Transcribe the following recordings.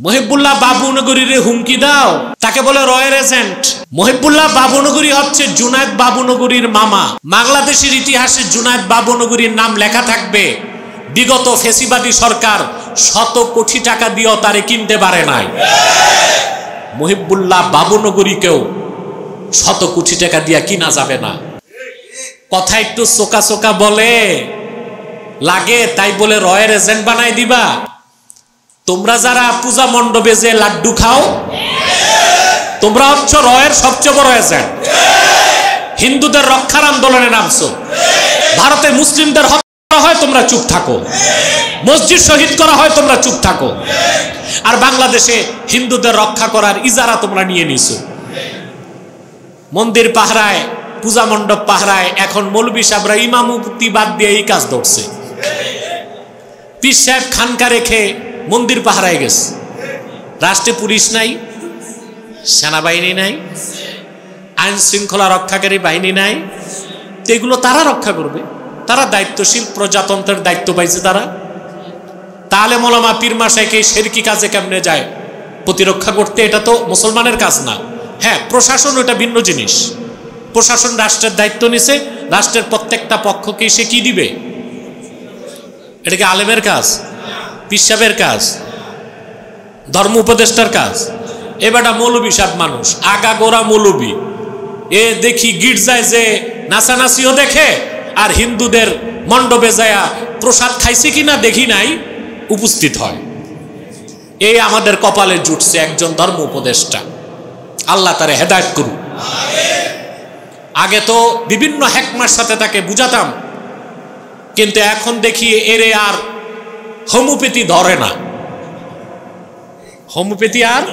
মহিবুল্লাহ বাবুনগরীর হুমকি দাও, তাকে বলে রয়ের এজেন্ট। মহিবুল্লাহ বাবুনগরী হচ্ছে জুনায়েদ বাবুনগরীর মামা। বাংলাদেশের ইতিহাসে জুনায়েদ বাবুনগরীর নাম লেখা থাকবে। বিগত ফেসিবাদী সরকার শত কোটি টাকা দিয়েও তারে কিনতে পারে নাই। মহিবুল্লাহ বাবুনগরীকেও শত কোটি টাকা দিয়া কিনা যাবে না। কথা একটু চোকা চোকা বলে লাগে, তাই বলে রয়ের এজেন্ট বানাই দিবা? তোমরা যারা পূজা মণ্ডপে যে লাড্ডু খাও, তোমরা হচ্ছে রয়ের সবচেয়ে বড় এজেন্ট। হিন্দুদের রক্ষার আন্দোলনে নামছো, ভারতে মুসলিমদের হত্যা হয় তোমরা চুপ থাকো, মসজিদ শহীদ করা হয় তোমরা চুপ থাকো, আর বাংলাদেশে হিন্দুদের রক্ষা করার ইজারা তোমরা নিয়ে নিছো। মন্দির পাহারায়, পূজা মণ্ডপ পাহারায় এখন মৌলবী সাহেবরা ইমামতি বাদ দিয়ে এই কাজ ধরছে। পীর সাহেব খানকা রেখে মন্দির পাহারায় গেছে। রাষ্ট্রে পুলিশ নাই, সেনাবাহিনী নাই, আইন শৃঙ্খলা রক্ষাকারী বাহিনী নাই, তো এগুলো তারা রক্ষা করবে। তারা দায়িত্বশীল, প্রজাতন্ত্রের দায়িত্ব পাইছে তারা। তাহলে মোলামা পীর মাশায়েখ এই শিরকি কাজে কেমনে যায় প্রতিরক্ষা করতে? এটা তো মুসলমানের কাজ না। হ্যাঁ, প্রশাসন ওটা ভিন্ন জিনিস। প্রশাসন রাষ্ট্রের দায়িত্ব নিছে, রাষ্ট্রের প্রত্যেকটা পক্ষকে সে কি দিবে? এটা কি আলেমের কাজ, পীর সাহেবের কাজ, ধর্ম উপদেষ্টার কাজ? এবারটা মৌলবী সাহেব মানুষ, আগা গোড়া মৌলবী। এ দেখি গির্জায় যে নাচানাচিও দেখে, আর হিন্দুদের মণ্ডপে যায়া প্রসাদ খাইছে কিনা দেখি নাই উপস্থিত হয়। এই আমাদের কপালে জুটছে একজন ধর্ম উপদেষ্টা। আল্লাহ তারে হেদায়েত করুক। আগে তো বিভিন্ন হেকমার সাথে তাকে বুঝাতাম, কিন্তু এখন দেখি এরে আর হোমিওপ্যাথি ধরে না, হোমিওপ্যাথি আর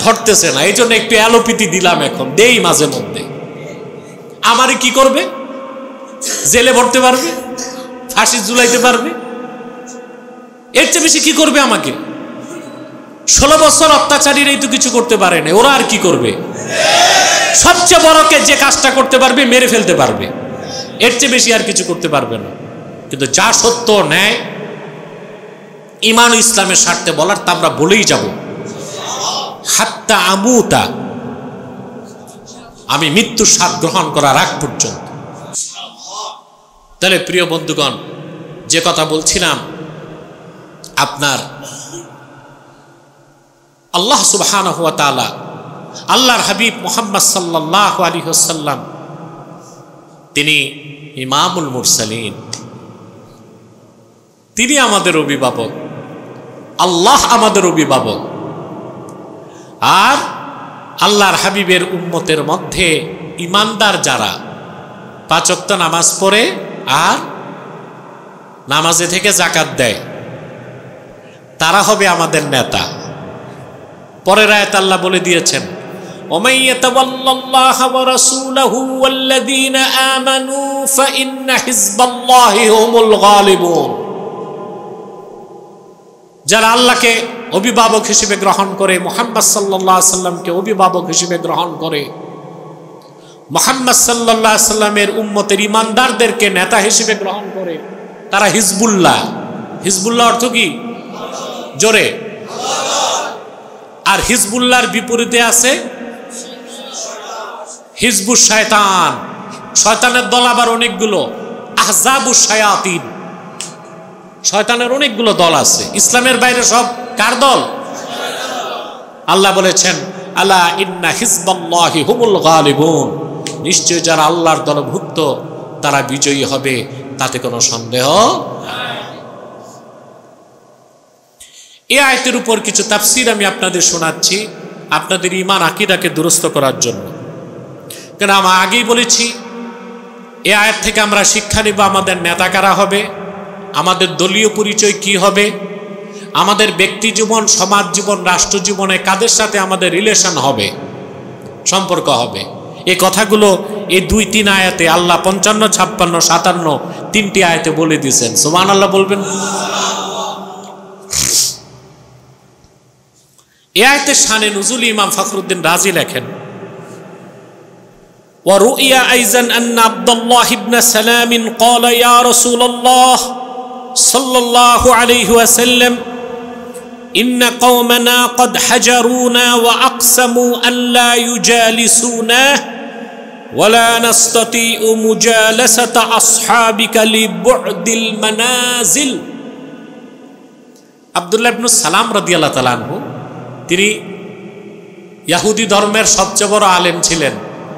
ধরতেছে না। এই জন্য একটু অ্যালোপ্যাথি দিলাম, এখন দেই মাঝে মধ্যে। আমারে কি করবে? জেলে ভরতে পারবে, ফাঁসি ঝুলাইতে পারবে, এর চেয়ে বেশি কি করবে আমাকে? 16 বছর অত্যাচারীরাই তো কিছু করতে পারে না, ওরা আর কি করবে? সবচেয়ে বড়কে যে কাজটা করতে পারবে মেরে ফেলতে পারবে, এর চেয়ে বেশি আর কিছু করতে পারবে না। কিন্তু যা সত্য, ন্যায়, ঈমান ও ইসলামের স্বার্থে বলার তা আমরা বলেই যাব, হাত্তা আমুতা, আমি মৃত্যুর স্বাদ গ্রহণ করার আগ পর্যন্ত। তাহলে প্রিয় বন্ধুগণ, যে কথা বলছিলাম, আপনার আল্লাহ সুবহানাহু ওয়া তাআলা, আল্লাহর হাবিব মুহাম্মদ সাল্লাল্লাহু আলাইহি ওয়াসাল্লাম, তিনি ইমামুল মুরসালিন, তিনি আমাদের অভিভাবক, আল্লাহ আমাদের অভিভাবক। আর আল্লাহর হাবিবের উম্মতের মধ্যে ইমানদার যারা 5 ওয়াক্ত নামাজ পড়ে আর নামাজে থেকে যাকাত দেয়, তারা হবে আমাদের নেতা। পরের আয়াতে আল্লাহ বলে দিয়েছেন, ওমান ইয়াতাওয়াল্লাল্লাহা ওয়া রাসূলাহু ওয়াল্লাযীনা আমানু ফাইন্না হিজবাল্লাহি হুমুল গালিবুন। যারা আল্লাহকে অভিভাবক হিসেবে গ্রহণ করে, মুহাম্মদ সাল্লাল্লাহু আলাইহি সাল্লামকে অভিভাবক হিসেবে গ্রহণ করে, মুহাম্মদ সাল্লাল্লাহু আলাইহি সাল্লামের উম্মতের ইমানদারদেরকে নেতা হিসেবে গ্রহণ করে, তারা হিজবুল্লাহ। হিজবুল্লাহ অর্থ কি? জোরে। আর হিজবুল্লাহর বিপরীতে আছে হিজবুশ শয়তান। শয়তানের দল আবার অনেকগুলো, আহজাবুশ শায়াতিন। শয়তানের অনেকগুলো দল আছে, ইসলামের বাইরে সব কার দল? আল্লাহ বলেছেন, আলা ইন্না হিজবাল্লাহি হুমুল গালিবুন, নিশ্চয় যারা আল্লাহর দলভুক্ত তারা বিজয়ী হবে, তাতে কোনো সন্দেহ নাই। এই আয়াতের উপর কিছু তাফসীর আমি আপনাদের শোনাচ্ছি, আপনাদের ঈমান আকীদাকে দুরস্ত করার জন্য। কারণ আমি আগেই বলেছি, এই আয়াত থেকে আমরা শিক্ষা নিব আমাদের নেতা কারা হবে, আমাদের দলীয় পরিচয় কি হবে, আমাদের ব্যক্তি জীবন, সমাজ জীবন, রাষ্ট্র জীবনে কাদের সাথে আমাদের রিলেশন হবে, সম্পর্ক হবে। এই কথাগুলো এই 2-3 আয়াতে আল্লাহ 55, 56, 57 3টি আয়াতে বলে দিয়েছেন। সুবহানাল্লাহ বলবেন। এই আয়াতের শানে নুজুল ইমাম ফখরুদ্দিন রাজি লেখেন, ওয়া রুইয়া আইজান আন্না আব্দুল্লাহ ইবনে সালাম قال يا رسول الله صلى الله عليه وسلم ইন্না কওমানা ক্বাদ হাজারুনা ওয়া আকসামু আল্লা ইউজালিসুনা ওয়ালা নাস্তাতিউ মুজালাসাতা আসহাবিকা লিবু'দিল মানাজিল। আব্দুল্লাহ ইবনে সালাম রাদিয়াল্লাহু তাআলা আনহু, তিনি ইহুদি ধর্মের সবচেয়ে বড় আলেম ছিলেন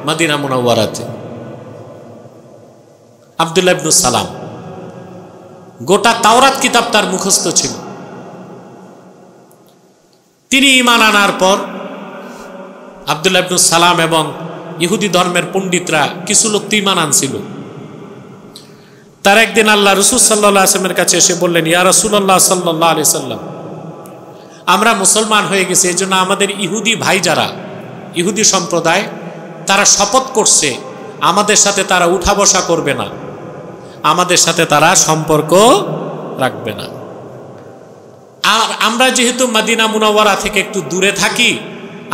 মদিনা মুনাওয়ারাতে। আব্দুল্লাহ ইবনে সালাম, গোটা তাওরাত কিতাব তার মুখস্থ ছিল। তিনি ঈমান আনার পর আব্দুল্লাহ ইবনে সালাম এবং ইহুদি ধর্মের পণ্ডিতরা কিছু লোক তো ঈমান আনছিল। তার একদিন আল্লাহ রাসূল সাল্লাল্লাহু আলাইহি ওয়াসাল্লামের কাছে এসে বললেন, ইয়া রাসূলুল্লাহ সাল্লাল্লাহু আলাইহি ওয়াসাল্লাম, আমরা মুসলমান হয়ে গেছি, এই জন্য আমাদের ইহুদি ভাই যারা, ইহুদি সম্প্রদায়, তারা শপথ করছে আমাদের সাথে তারা উঠা বসা করবে না, আমাদের সাথে তারা সম্পর্ক রাখবে না। আর আমরা যেহেতু মদিনা মুনাওয়ারা থেকে একটু দূরে থাকি,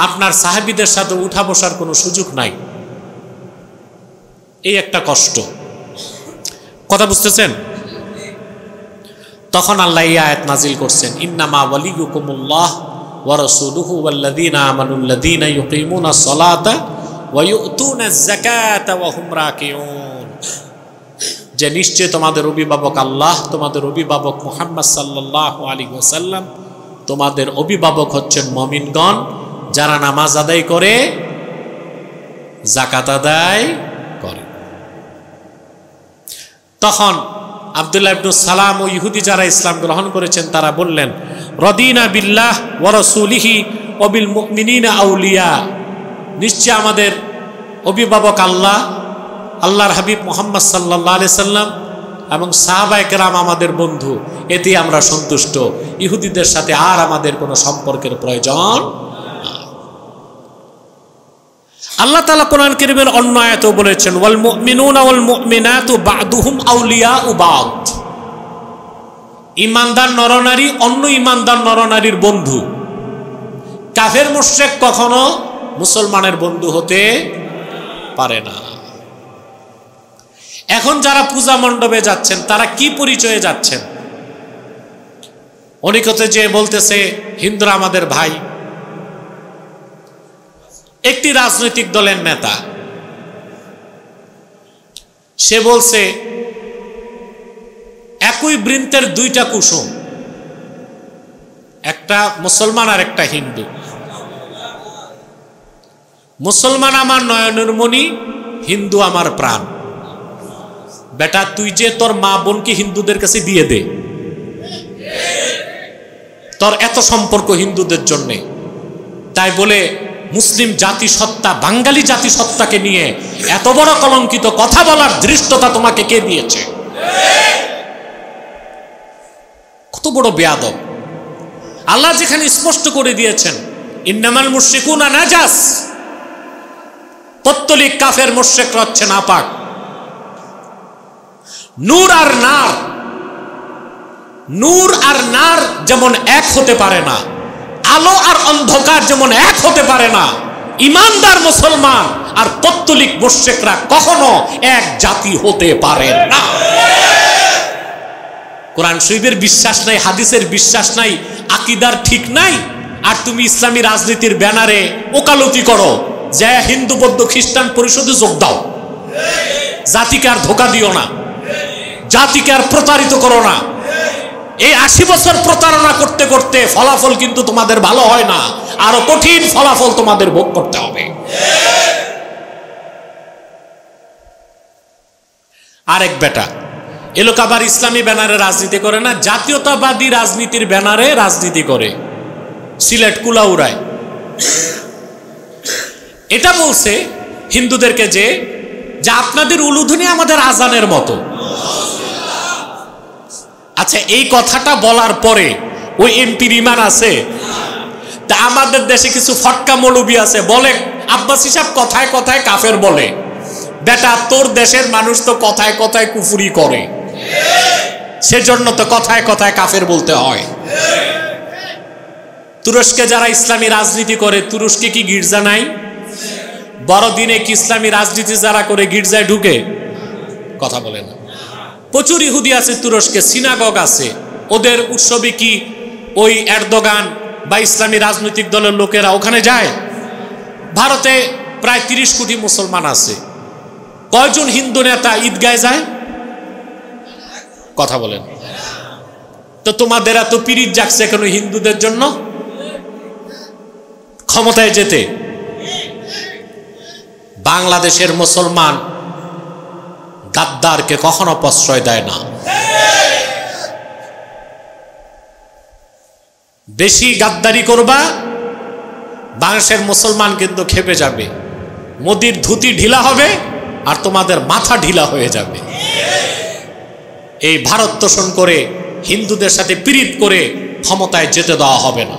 আপনার সাহাবীদের সাথে উঠা বসার কোনো সুযোগ নাই। এই একটা কষ্ট, কথা বুঝতেছেন? তখন আল্লাহ এই আয়াত নাজিল করছেন, ইন্নামা ওয়ালিয়ুকুমুল্লাহ ওয়া রাসূলুহু ওয়াল্লাযীনা আমানুল্লাযীনা ইউকিমুনাস সালাতা ওয়া ইউতুনাজ যাকাতা ওয়া হুম রাকিউন। যে নিশ্চয় তোমাদের অভিভাবক আল্লাহ, তোমাদের অভিভাবক মুহাম্মদ সাল্লাল্লাহু আলাইহি ওয়াসাল্লাম, তোমাদের অভিভাবক হচ্ছেন মুমিনগণ, যারা নামাজ আদায় করে, যাকাত আদায় করে। তখন আব্দুল্লাহ ইবনে সালাম ও ইহুদি যারা ইসলাম গ্রহণ করেছেন তারা বললেন, রদিনা বিল্লাহ ওয়া রাসূলিহি ওয়া বিল মুমিনিনা আউলিয়া। নিশ্চয় আমাদের অভিভাবক আল্লাহ, আল্লাহর হাবিব মুহাম্মদ সাল্লাল্লাহু আলাইহি সাল্লাম এবং সাহাবায়ে কেরাম আমাদের বন্ধু, এতেই আমরা সন্তুষ্ট। ইহুদিদের সাথে আর আমাদের কোনো সম্পর্কের প্রয়োজন। আল্লাহ তাআলা কোরআন কারীমের অন্য আয়াতেও বলেছেন, ওয়াল মুমিনুনা ওয়াল মুমিনাতু বা'দুহুম আউলিয়াউ বা'দ। ঈমানদার নরনারী অন্য ঈমানদার নরনারীর বন্ধু। কাফের মুশরিক কখনো মুসলমানের বন্ধু হতে পারে না। এখন যারা পূজা মণ্ডপে যাচ্ছেন তারা কি পরিচয়ে যাচ্ছেন? অনেকতে যে বলতেছে হিন্দুরা আমাদের ভাই। একটি রাজনৈতিক দলের নেতা সে বলছে একই বৃন্তের দুইটা কুসুম, একটা মুসলমান আর একটা হিন্দু। মুসলমান আমার নয়নের মণি, হিন্দু আমার প্রাণ। বেটা তুই যে তোর মা বোনকে হিন্দুদের কাছে দিয়ে দে, তোর এত সম্পর্ক হিন্দুদের জন্যে, তাই বলে মুসলিম জাতিসত্তা, বাঙালি জাতিসত্তাকে নিয়ে এত বড় কলঙ্কিত কথা বলার ধৃষ্টতা তোমাকে কে দিয়েছে? কত বড় বেয়াদব! আল্লাহ যেখানে স্পষ্ট করে দিয়েছেন, ইন্নামাল মুশরিকুনা নাজাস, পত্তলিক কাফের মুশরিকরা হচ্ছে নাপাক। নূর আর নার, নূর আর নার যেমন এক হতে পারে না, আলো আর অন্ধকার যেমন এক হতে পারে না, ঈমানদার মুসলমান আর পত্তলিক মুশরিকরা কখনো এক জাতি হতে পারে না। কোরআন শরীফের বিশ্বাস নাই, হাদিসের বিশ্বাস নাই, আকীদার ঠিক নাই, আর তুমি ইসলামী রাজনীতির ব্যানারে ওকালতি করো, যে হিন্দু বৌদ্ধ খ্রিস্টান পরিষদে যোগ দাও। জাতিকে আর ধোঁকা দিও না, জাতিকে আর প্রতারিত করো না। এই 80 বছর প্রতারণা করতে করতে ফলাফল কিন্তু তোমাদের ভালো হয় না, আরো কঠিন ফলাফল তোমাদের ভোগ করতে হবে। আরেক বেটা এলোক আবার ইসলামী ব্যানারে রাজনীতি করে না, জাতীয়তাবাদী রাজনীতির ব্যানারে রাজনীতি করে, সিলেট কুলাউড়ায়। এটা বলছে হিন্দুদেরকে যে আপনাদের উলুধ্বনি আমাদের আজানের মতো। আচ্ছা, এই কথাটা বলার পরে ওই এমপির ঈমান আছে? তা আমাদের দেশে কিছু ফটকা মৌলবি আছে, বলে আব্বাসী সাহেব কথায় কথায় কাফের বলে। বেটা তোর দেশের মানুষ তো কথায় কথায় কুফরি করে, সেজন্য তো কথায় কথায় কাফের বলতে হয়। তুরস্কে যারা ইসলামী রাজনীতি করে, তুরস্কে কি গির্জা নাই? বড়দিনে কি ইসলামী রাজনীতি যারা করে গির্জায় ঢুকে? কথা বলে না। প্রচুর ইহুদি আছে তুরস্কে, সিনাগগ আছে। ওদের উৎসবে কি ওই এরদোগান বা ইসলামী রাজনৈতিক দলের লোকেরা ওখানে যায়? ভারতে প্রায় 30 কোটি মুসলমান আছে, কয়জন হিন্দু নেতা ঈদগায় যায়? কথা বলেন তো। তোমাদের এত পিরিত জাগছে কেন হিন্দুদের জন্য ক্ষমতায় যেতে? বাংলাদেশের মুসলমান গাদ্দারকে কখনো প্রশ্রয় দেয় না। বেশি গাদ্দারি করবা, বাংলাদেশের মুসলমান কিন্তু খেপে যাবে, মোদির ধুতি ঢিলা হবে আর তোমাদের মাথা ঢিলা হয়ে যাবে। এই ভারত তোষণ করে হিন্দুদের সাথে পীড়িত করে ক্ষমতায় যেতে দেওয়া হবে না,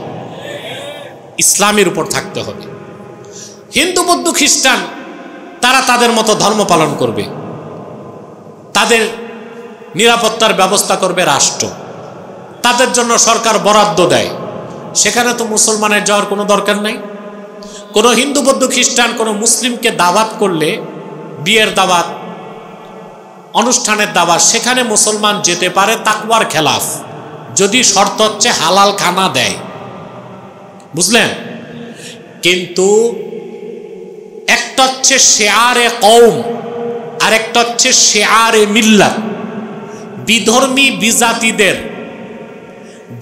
ইসলামের উপর থাকতে হবে। হিন্দু বৌদ্ধ খ্রিস্টান তারা তাদের মতো ধর্ম পালন করবে, তাদের নিরাপত্তার ব্যবস্থা করবে রাষ্ট্র, তাদের জন্য সরকার বরাদ্দ দেয়, সেখানে তো মুসলমানের যাওয়ার কোনো দরকার নাই। কোনো হিন্দু বৌদ্ধ খ্রিস্টান কোনো মুসলিমকে দাওয়াত করলে, বিয়ের দাওয়াত, অনুষ্ঠানের দাওয়াত, সেখানে মুসলমান যেতে পারে তাকওয়ার খেলাফ, যদি শর্ত হচ্ছে হালাল খানা দেয়, বুঝলেন? কিন্তু একটা হচ্ছে শেয়ারে কওম আর একটা হচ্ছে শেয়ারে মিল্লাত। বিধর্মী বিজাতিদের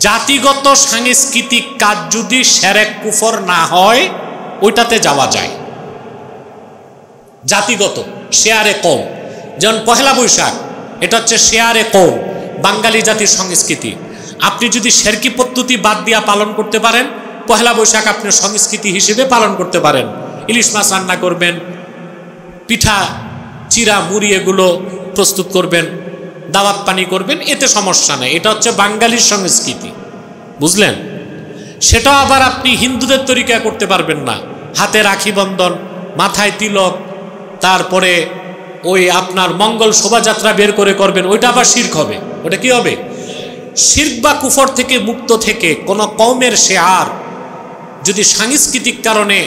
জাতিগত সাংস্কৃতিক কাজ যদি শিরক কুফর না হয় ওইটাতে যাওয়া যায়। জাতিগত শেয়ারে কওম, যেমন পহেলা বৈশাখ, এটা হচ্ছে শেয়ারে কওম, বাঙালি জাতির সংস্কৃতি। আপনি যদি শিরকি পদ্ধতি বাদ দিয়া পালন করতে পারেন, পহেলা বৈশাখ আপনি সংস্কৃতি হিসেবে পালন করতে পারেন। ইলিশ মাছ রান্না করবেন, পিঠা চিরা মুড়ি এগুলো প্রস্তুত করবেন, দাওয়াত পানি করবেন, এতে সমস্যা নেই, এটা হচ্ছে বাঙালির সংস্কৃতি, বুঝলেন? সেটা আবার আপনি হিন্দুদের তরিকা করতে পারবেন না। হাতে রাখি বন্ধন, মাথায় তিলক, তারপরে ওই আপনার মঙ্গল শোভাযাত্রা বের করে করবেন, ওইটা আবার শিরক হবে। ওটা কি হবে? শিরক বা কুফর থেকে মুক্ত থেকে কোন কওমের শেয়ার যদি সাংস্কৃতিক কারণে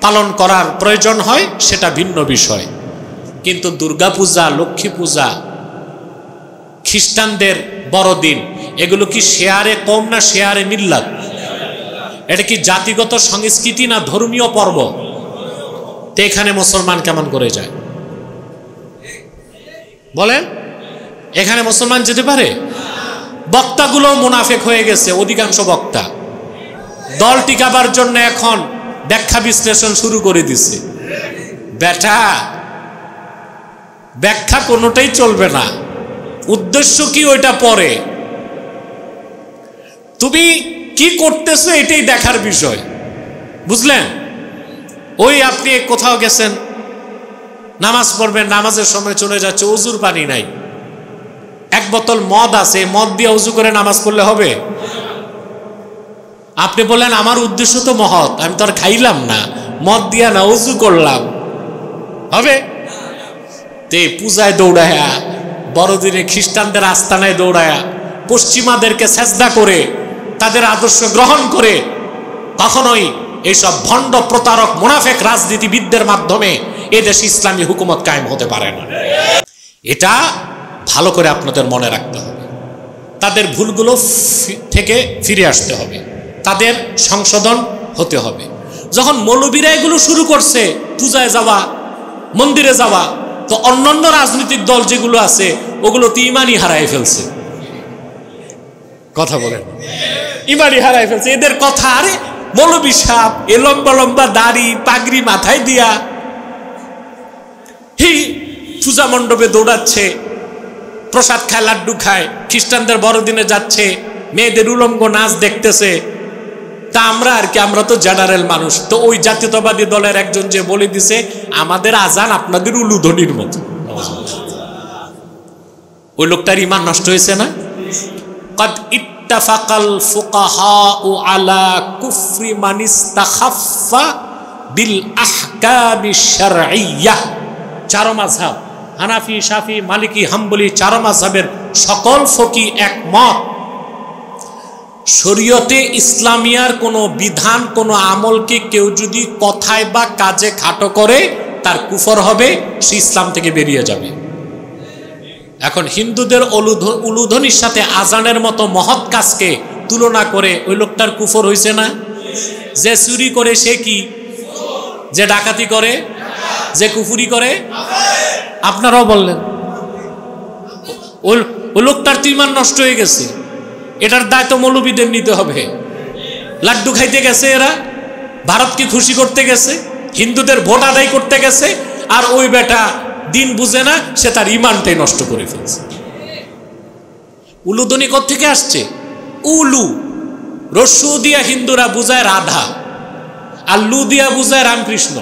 পালন করার প্রয়োজন হয় সেটা ভিন্ন বিষয়। কিন্তু দুর্গা পূজা, লক্ষ্মী পূজা, খ্রিস্টানদের বড়দিন, এগুলো কি শেয়ারে কওম না শেয়ারে মিল্লাত? এটা কি জাতিগত সংস্কৃতি না ধর্মীয় পর্ব? তো এখানে মুসলমান কেমন করে যায় বলেন? এখানে মুসলমান যেতে পারে? বক্তাগুলো মুনাফেক হয়ে গেছে, অধিকাংশ বক্তা দল টিকাবার জন্য এখন ব্যাখ্যা বিশ্লেষণ শুরু করে দিছে। বেটা, ব্যাখ্যা কোনোটাই চলবে না, উদ্দেশ্য কি ওইটা পরে, তুমি কি করতেছো এটাই দেখার বিষয়, বুঝলেন? ওই আপনি কোথাও গেছেন, নামাজ পড়বেন, নামাজের সময় চলে যাচ্ছে, ওযুর পানি নাই, এক বোতল মদ আছে, মদ দিয়ে ওযু করে নামাজ পড়লে হবে? আপনি বললেন আমার উদ্দেশ্য তো মহৎ, আমি তো আর খাইলাম না, মদ দিয়া না ওযু করলাম, হবে? তে পূজায় দৌড়ায়া, বড়দিনে খ্রিস্টানদের আস্তানায় দৌড়ায়া, পশ্চিমাদেরকে সেজদা করে, তাদের আদর্শ গ্রহণ করে কখনোই এইসব ভণ্ড প্রতারক মুনাফেক রাজনীতিবিদদের মাধ্যমে এদেশে ইসলামী হুকুমত কায়েম হতে পারে না। এটা ভালো করে আপনাদের মনে রাখতে হবে। তাদের ভুলগুলো থেকে ফিরে আসতে হবে, তাদের সংশোধন হতে হবে। যখন মৌলবীরা এগুলো শুরু করছে, পূজায় যাওয়া, মন্দিরে যাওয়া, তো অন্যান্য রাজনৈতিক দল যেগুলো আছে ওগুলো তো ইমানই হারায় ফেলছে। কথা বলেন, ইমানই হারায় ফেলছে। এদের কথা, আরে মৌলবী সাহেব এ লম্বা লম্বা দাড়ি পাগড়ি মাথায় দিয়া হি পূজা মণ্ডপে দৌড়াচ্ছে, প্রসাদ খায়, লাড্ডু খায়, খ্রিস্টানদের বড়দিনে যাচ্ছে, মেয়েদের উলঙ্গ নাচ দেখতেছে। তা আমরা আর কি, আমরা তো জেনারেল মানুষ। তো ওই জাতীয়তাবাদী দলের একজন যে বলে দিছে আমাদের আজান আপনাদের উলুধ্বনির মতো, ওই লোকটার ইমান নষ্ট হয়েছে না? কদ ইত্তাফাকাল ফুকাহাউ আলা কুফরি মান ইস্তাখাফফা বিল আহকামিশ শারঈয়্যাহ। চার মাযহাব, হানাফি, শাফি, মালিকি, হাম্বলি, চার মাযহাবের সকল ফকি একমত, শরীয়তে ইসলামিয়ার কোনো বিধান, কোনো আমলকে কেউ যদি কথায় বা কাজে খাটো করে তার কুফর হবে, সে ইসলাম থেকে বেরিয়ে যাবে। এখন হিন্দুদের উলুধ্বনির সাথে আজানের মতো মহৎ কাজকে তুলনা করে ওই লোকটার কুফর হইছে না? যে চুরি করে সে কি? যে ডাকাতি করে, যে কুফুরি করে, আপনারাও বললেন ওই লোকটার তো ঈমান নষ্ট হয়ে গেছে। এটার দায়িত্ব মৌলবীদের নিতে হবে। লাড্ডু খাইতে গেছে এরা, ভারতকে খুশি করতে গেছে, হিন্দুদের ভোট আদায় করতে গেছে, আর ওই বেটা দিন বুঝে না, সে তার ঈমানটাই নষ্ট করে ফেলছে। উলুধ্বনি কোত্থেকে আসছে? উলু, রস্যু দিয়া হিন্দুরা বুঝায় রাধা, আর লু দিয়া বুঝায় রামকৃষ্ণ।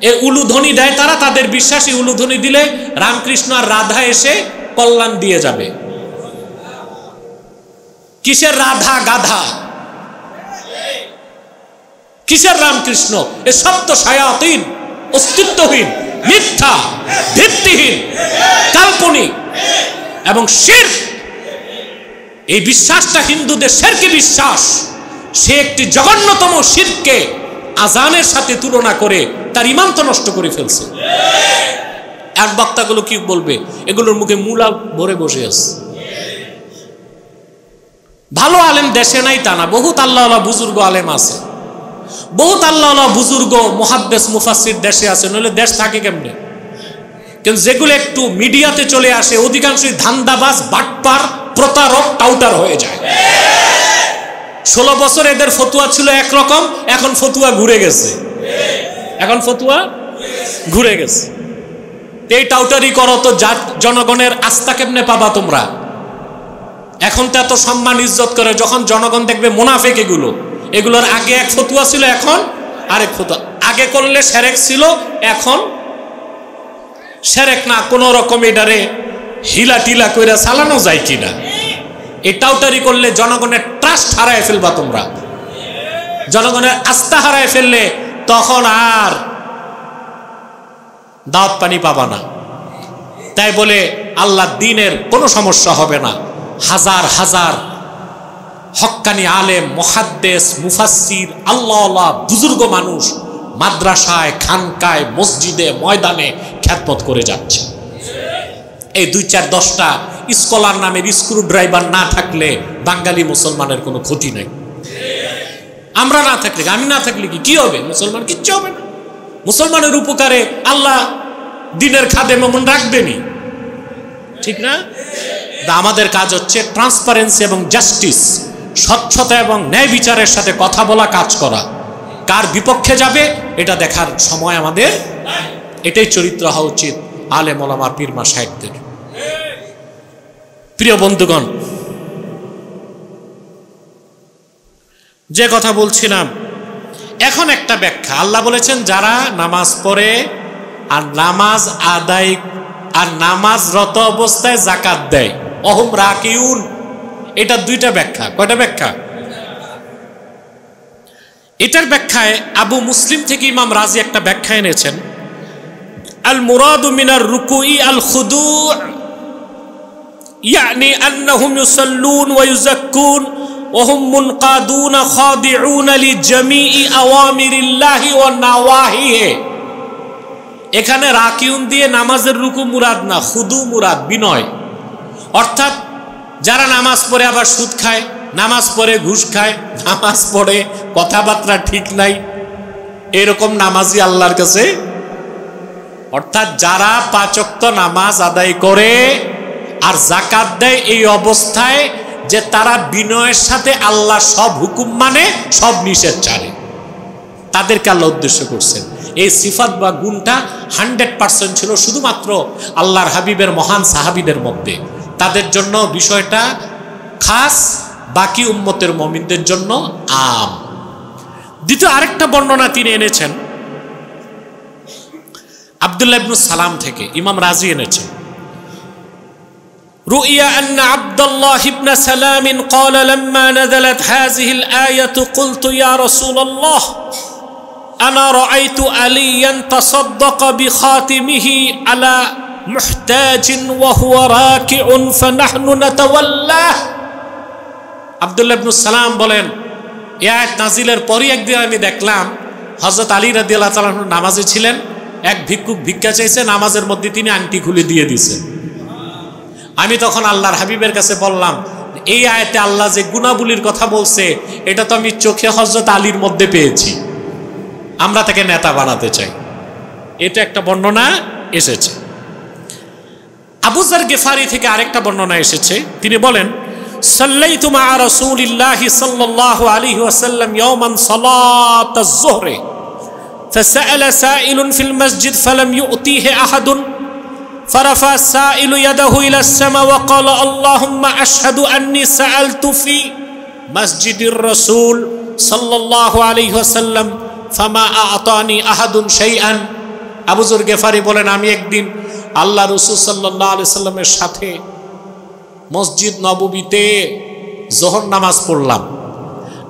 এ উলুধ্বনি দেয় তারা, তাদের বিশ্বাসী উলুধ্বনি দিলে রামকৃষ্ণ আর রাধা এসে কল্যাণ দিয়ে যাবে। কিসের রাধা গাধা, কিসের রামকৃষ্ণ? এ সব তো শায়াতিন, অস্তিত্বহীন, মিথ্যা, ভিত্তিহীন, কাল্পনিক এবং শিরক। এই বিশ্বাসটা হিন্দুদের শিরকি বিশ্বাস। সে একটি জঘন্যতম শিরককে আজানের সাথে তুলনা করে তার ঈমান তো নষ্ট করে ফেলছে। এক বক্তাগুলো কি বলবে? এগুলোর মুখে মূলা ভরে বসে আছে। ভালো আলেম দেশে নাই তা না, বহুত আল্লাহওয়ালা বুজুর্গ আলেম আছে, বহুত আল্লাহওয়ালা বুজুর্গ মুহাদ্দিস মুফাসসির দেশে আছে, নইলে দেশ থাকে কেমনে? কিন্তু যেগুলো একটু মিডিয়াতে চলে আসে অধিকাংশই ধান্দাবাজ, বাটপার, প্রতারক, টাউটার হয়ে যায়। 16 বছর এদের ফতুয়া ছিল একরকম, এখন ফতুয়া ঘুরে গেছে, এখন ফতুয়া ঘুরে গেছে। এই টাউটারি করো তো জনগণের আস্থা কেমনে পাবা তোমরা? এখন তো এত সম্মান ইজ্জত করে, যখন জনগণ দেখবে মুনাফিক এগুলোর আগে এক ফতুয়া ছিল, এখন আরেক ফতুয়া। আগে করলে শিরক ছিল, এখন শিরক না, কোন রকম এটারে হিলা টিলা কইরা চালানো যায় কিনা। এই টাউটারি করলে জনগণের ট্রাস্ট হারায় ফেলবা তোমরা, জনগণের আস্থা হারায় ফেললে তখন আর দাওয়াত পানি পাবা না। তাই বলে আল্লাহ দ্বীনের কোনো সমস্যা হবে না। হাজার হাজার হক্কানি আলেম, মুহাদ্দিস, মুফাসসির, আল্লাহওয়ালা বুজুর্গ মানুষ মাদ্রাসায়, খানকায়, মসজিদে, ময়দানে খ্যাতমত করে যাচ্ছে। এই 2-4-10টা স্কলার নামের স্ক্রু ড্রাইভার না থাকলে বাঙালি মুসলমানের কোনো ক্ষতি নাই। আমরা না থাকলে, আমি না থাকলে কি হবে? মুসলমান কিচ্ছু হবে না। মুসলমানের উপকারে আল্লাহ দ্বীনের খাদেম এমন রাখবেনি, ঠিক না? আমাদের কাজ হচ্ছে ট্রান্সপারেন্সি এবং জাস্টিস, স্বচ্ছতা এবং ন্যায় বিচারের সাথে কথা বলা, কাজ করা। কার বিপক্ষে যাবে এটা দেখার সময় আমাদের, এটাই চরিত্র হওয়া উচিত আলেম ওলামা, পীর মাশায়েখদের। প্রিয় বন্ধুগণ, যে কথা বলছিলাম, এখন একটা ব্যাখ্যা। আল্লাহ বলেছেন যারা নামাজ পড়ে আর নামাজ আদায় আর নামাজরত অবস্থায় যাকাত দেয়, অহুম রাকিউন, এটা 2টা ব্যাখ্যা। কয়টা ব্যাখ্যা? এটার ব্যাখ্যায় আবু মুসলিম থেকে ইমাম রাজি একটা ব্যাখ্যা এনেছেন। আল মুরাদু মিনার রুকুই আল খুদু', ইয়ানি আন্নাহুম ইউসাল্লুন ওয়া ইউযাক্কুন ওয়া হুম মুনকাদুন খাদিউন লিজামিই আওয়ামিরিল্লাহি ওয়া নাওয়াহিহি। এখানে রাকিউন দিয়ে নামাজের রুকু মুরাদ না, খুদু মুরাদ, বিনয়। অর্থাৎ যারা নামাজ পড়ে আবার সুদ খায়, নামাজ পড়ে ঘুষ খায়, নামাজ পড়ে কথাবার্তা ঠিক নাই, এরকম নামাজি আল্লাহর কাছে। অর্থাৎ যারা 5 ওয়াক্ত নামাজ আদায় করে আর যাকাত দেয় এই অবস্থায় যে তারা বিনয়ের সাথে আল্লাহ সব হুকুম মানে, সব নিষেধ ছাড়ে, তাদেরকে আল্লাহ উদ্দেশ্য করছেন। এই সিফাত বা গুণটা 100% ছিল শুধুমাত্র আল্লাহর হাবিবের মহান সাহাবীদের মধ্যে। তাদের জন্য বিষয়টা খাস, বাকি উম্মতের মুমিনদের জন্য আম। দ্বিতীয় আরেকটা বর্ণনা তিনি এনেছেন আব্দুল্লাহ ইবনে সালাম থেকে, ইমাম রাজি এনেছেন। রুইয়া আন্না আব্দুল্লাহ ইবনে সালাম قال لما نزلت هذه الآية قلت يا رسول الله أنا رأيت عليا تصدق بخاتمه على محتاج وهو راكع فنحن نتولاه। আব্দুল্লাহ ইবনে সালাম বলেন, এই আয়াত নাজিলের পরই একদিন আমি দেখলাম হযরত আলী রাদিয়াল্লাহু তাআলা নামাজে ছিলেন, এক ভিক্ষুক ভিক্ষা চাইছে, নামাজের মধ্যে তিনি আংটি খুলে দিয়ে দিয়েছেন। আমি তখন আল্লাহর হাবিবের কাছে বললাম, এই আয়াতে আল্লাহ যে গুনাহগুলির কথা বলছে এটা তো আমি চোখে হযরত আলীর মধ্যে পেয়েছি, আমরা তাকে নেতা বানাতে চাই। এটা একটা বর্ণনা এসেছে। আবু যার গিফারি থেকে আরেকটা বর্ণনা এসেছে, তিনি বলেন সাল্লাইতু মা রাসূলিল্লাহি সাল্লাল্লাহু আলাইহি ওয়াসাল্লাম ইয়াওমান সালাতাজ যুহরি ফাসাআলা সাইলুন ফিল মসজিদ ফালাম ইউতিহি আহাদুন فرفع السائل يده إلى السماء وقال اللهم أشهد أني سألت في مسجد الرسول صلى الله عليه وسلم فما أعطاني أحد شيئا। আবু যর গিফারি বলেন আমি একদিন আল্লাহ রাসূল সাল্লাল্লাহু আলাইহি সাল্লামের সাথে মসজিদ নববীতে যোহর নামাজ পড়লাম।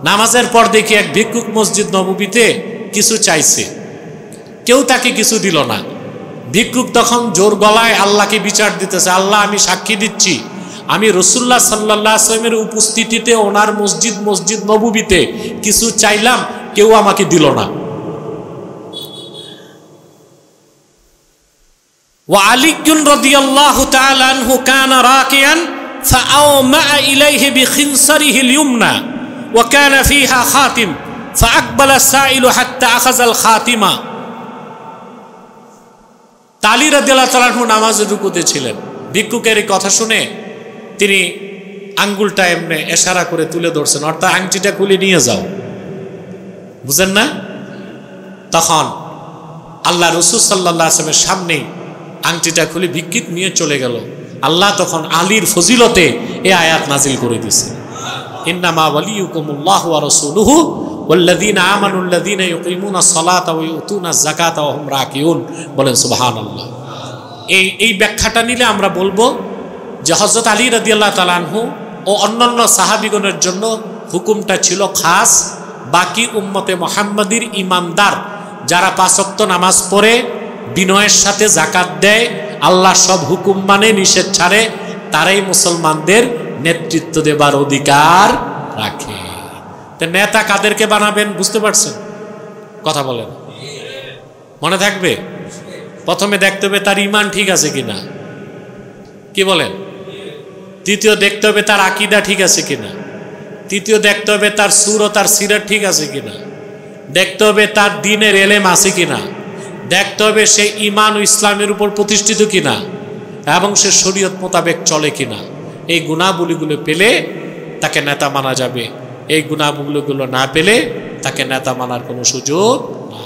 নামাজের পর দেখি এক ভিক্ষুক মসজিদ নববীতে কিছু চাইছে, কেউ তাকে কিছু দিল না। ভিক্ষুক তখন জোর গলায় আল্লাহকে বিচার দিতেছে, আল্লাহ আমি সাক্ষী দিচ্ছি আমি রাসূলুল্লাহ সাল্লাল্লাহু আলাইহি ওয়াসাল্লামের উপস্থিতিতে ওনার মসজিদ নববীতে কিছু চাইলাম, কেউ আমাকে দিল না। ওয়া আলিয়্যুন রাদিয়াল্লাহু তাআলা আনহু কানা রাকিয়ান ফাআওমা ইলাইহি বিখিনসারিহি আল-ইয়ুমনা ওয়া কানা ফিহা খাতিম ফাআকবালা সাইলু হাত্তা আখাযাল খাতিমা। আলী রাদিয়াল্লাহু তাআলা আনহু নামাজে রুকুতে ছিলেন, ভিক্ষুকের এই কথা শুনে তিনি আঙ্গুলটা এমনি ইশারা করে তুলে ধরছেন, অর্থাৎ আংটিটা খুলে নিয়ে যাও, বুঝেন না? তখন আল্লাহ রাসূল সাল্লাল্লাহু আলাইহি ওয়াসাল্লামের সামনে আংটিটা খুলে ভিক্ষুক নিয়ে চলে গেল। আল্লাহ তখন আলীর ফজিলতে এই আয়াত নাজিল করে দিয়েছে, ইন্নামা ওয়ালিয়ুকুমুল্লাহু ওয়া রাসূলুহু ওয়াল্লাযীনা আমানুল্লাযীনা ইউকিমুনাস সালাতা ওয়া ইউতুনাজ যাকাতা ওয়া হুম রাকিউন। বলেন সুবহানাল্লাহ। এই ব্যাখ্যাটা নিলে আমরা বলবো যে হযরত আলী রাদিয়াল্লাহু তাআলা আনহু ও অন্যান্য সাহাবীগণের জন্য হুকুমটা ছিল খাস, বাকি উম্মতে মুহাম্মাদির ইমানদার যারা 5 ওয়াক্ত নামাজ পড়ে বিনয়ের সাথে যাকাত দেয়, আল্লাহর সব হুকুম মানে নিষেধ ছাড়ে, তারাই মুসলমানদের নেতৃত্ব দেবার অধিকার রাখে। তো নেতা কাদেরকে বানাবেন বুঝতে পারছেন? কথা বলেন, মনে থাকবে? প্রথমে দেখতে হবে তার ঈমান ঠিক আছে কিনা, কি বলেন? দ্বিতীয় দেখতে হবে তার আকীদা ঠিক আছে কিনা, তৃতীয় দেখতে হবে তার সুরত আর সিরাত ঠিক আছে কিনা, দেখতে হবে তার দ্বীনের ইলম আছে কিনা, দেখতে হবে সে ঈমান ও ইসলামের উপর প্রতিষ্ঠিত কিনা এবং সে শরীয়ত মোতাবেক চলে কিনা। এই গুণাবলীগুলো পেলে তাকে নেতা মানা যাবে, এই গুণাবলীগুলো না পেলে তাকে নেতা মানার কোনো সুযোগ না।